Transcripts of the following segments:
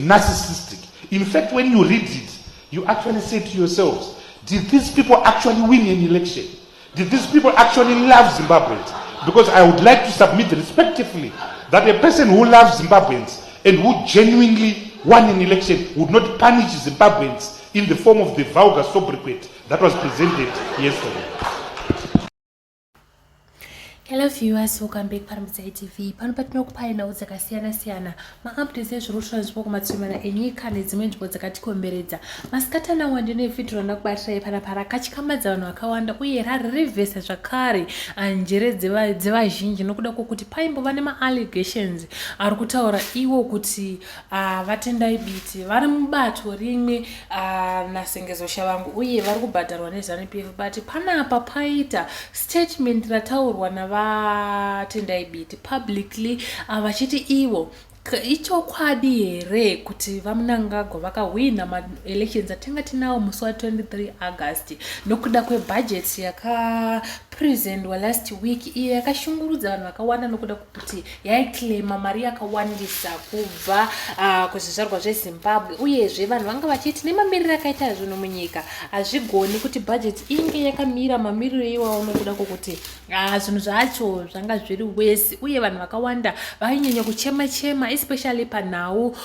narcissistic. In fact, when you read it, you actually say to yourselves, did these people actually win an election? Did these people actually love Zimbabweans? Because I would like to submit respectively that a person who loves Zimbabweans and who genuinely won an election would not punish Zimbabweans in the form of the vulgar sobriquet that was presented yesterday. Hello viewers, welcome back paMunangagwa TV. Pano patinokupai nhau dzakasiyana-siyana, ma-updates ezvirushwa kumatsumana enyika nedzimwe nzvimbo dzakatikomberedza. Masikati anawa ndine vhidhiyo randakubatirai panapa rakachikamadza vanhu vakawanda uye rarivhesa zvakare njere dzevazhinji nokuda kwokuti paimbova nema-allegations ari kutaura iwo kuti vatendai Biti vari mubato rimwe nasengezo shavangu uye vari kubhadharwa neZANU-PF, but panapa paita statement rataurwa navatendai Biti publicly vachiti ivo ichokwadi here kuti VaMunangagwa vakahwina ma-elections atinga tinawo musi wa23 August nokuda kwebudget yakapresentwa last week iyo yakashungurudza vanhu vakawanda nokuda kuti yaiclaima mari yakawandisa kubva kuzvizvarwa zveZimbabwe uyezve vanhu vanga vachiti nemamiriro akaita zvinhu munyika hazvigoni kuti budget inge yakamira mamiriro iwawo nokuda kwokuti zvinhu zvacho zvanga zviri wese uye vanhu vakawanda vainyanya kuchema especially panhau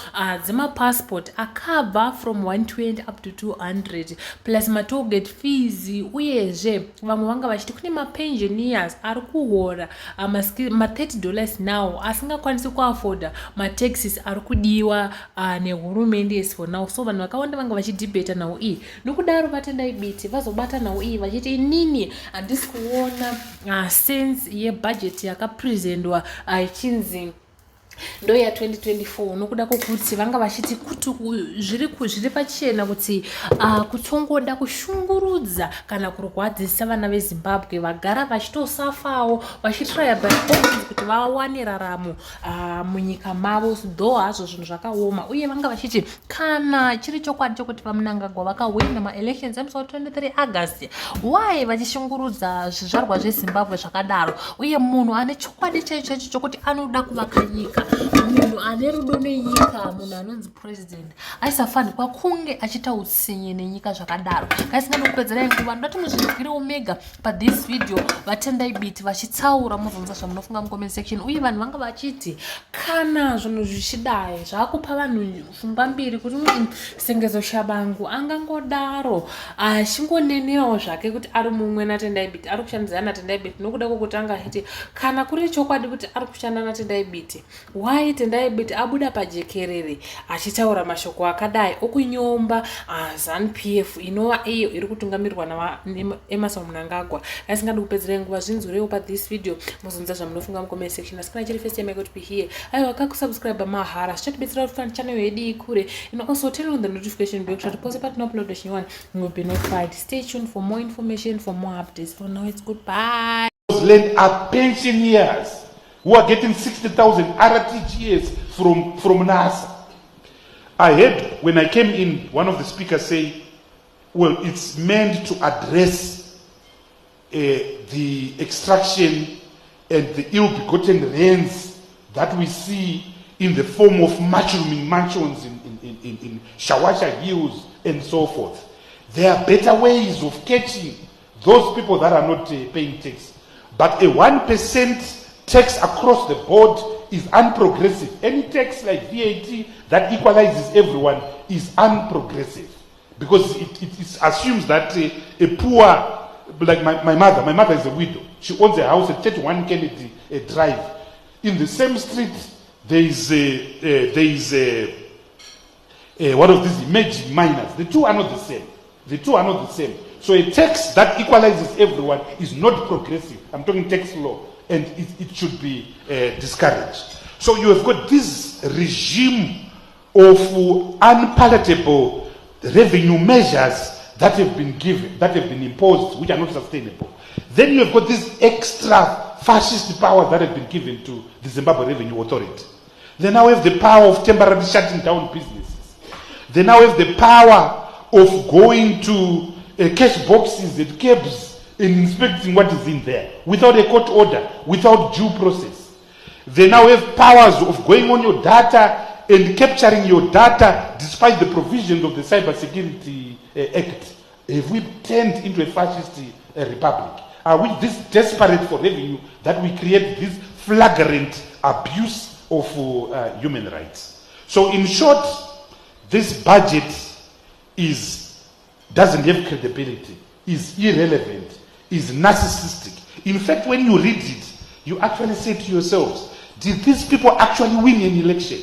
dzemapassport akabva from 120 up to 200 plus matollgate fees uyezve vamwe vanga vachiti kune mapensioners ari kuhora ma$30 now asingakwanisi kuafoda mataxes ari kudiwa nehurumende as for now. So vanhu vakawanda vanga vachidhibheta nhau iyi nokudaro vatendai Biti vazobata nhau iyi vachiti inini handisi kuona sense yebudget yakapresentwa ichinzi ndo ya 2024 nokuda kwokuti vanga vachiti kuti zviri pachena kuti kutongoda kushungurudza kana kurwadzisa vana veZimbabwe vagara vachitosafawo vachitraya by all means kuti vawane raramo munyika mavo, though hazvo zvinhu zvakaoma. Uye vanga vachiti kana chiri chokwadi chokuti VaMunangagwa vakahwina ma-elections emusi wa23 August, why vachishungurudza zvizvarwa zveZimbabwe zvakadaro? Uye munhu ane chokwadi chaicho chokuti anoda kuvaka nyika, munhu ane rudo nenyika, munhu anonzi president aisafanirwa kunge achiita utsinye nenyika zvakadaro. Kaisingandokupedzerai nguva, ndoti muzvigire omega pathis video vatendai Biti vachitsaura muzonza zvamunofunga mucomment section. Uye vanhu vanga vachiti kana zvinhu zvichidai zvakupa vanhu pfungwa mbiri kuti sengezo shabangu angangodaro achingonenerawo zvake kuti ari mumwe naTendai Biti, ari kushandidzana naTendai Biti nokuda kwokuti anga achiti kana kuri chokwadi kuti ari kushanda naTendai Biti, why Tendai Biti abuda pajekerere achitaura mashoko akadai okunyomba ZANU-PF inova iyo iri kutungamirwa naVaMunangagwa. Asingadi kupedzera nguva, zvinzurewo pathis video muzonza zvamunofunga mucomment section. Asi kana chiri first time to be here, aiwa kakusubscribe mahara zvichatibatsira kuti channel yedu ikure. And also turn on the notification bell to post patinoupload zvinyowani, you will be notified. Stay tuned for more information, for more updates. For now, it's goodbye. Those land are pensioners who are getting 60,000 RTGS from NASA. I heard when I came in, one of the speakers say, well, it's meant to address the extraction and the ill-begotten rains that we see in the form of mushrooming mansions in Shawasha Hills and so forth. There are better ways of catching those people that are not paying tax. But a 1% tax across the board is unprogressive. Any tax like VAT that equalizes everyone is unprogressive because it assumes that a poor, like my mother is a widow. She owns a house at 31 Kennedy Drive. In the same street, there is one of these emerging miners. The two are not the same. So a tax that equalizes everyone is not progressive. I'm talking tax law. And it should be discouraged. So you have got this regime of unpalatable revenue measures that have been given, that have been imposed, which are not sustainable. Then you have got these extra fascist powers that have been given to the Zimbabwe Revenue Authority. They now have the power of temporarily shutting down businesses. They now have the power of going to cash boxes and cabs in inspecting what is in there without a court order, without due process. They now have powers of going on your data and capturing your data despite the provisions of the Cyber Security Act, have we turned into a fascist republic? Are we this desperate for revenue that we create this flagrant abuse of human rights? So in short, this budget doesn't have credibility, is irrelevant, is narcissistic. In fact, when you read it, you actually say to yourselves, did these people actually win an election?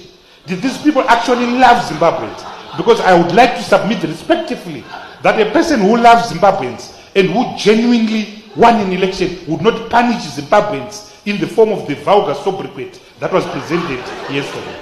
Did these people actually love Zimbabweans? Because I would like to submit respectively that a person who loves Zimbabweans and who genuinely won an election would not punish Zimbabweans in the form of the vulgar sobriquet that was presented yesterday.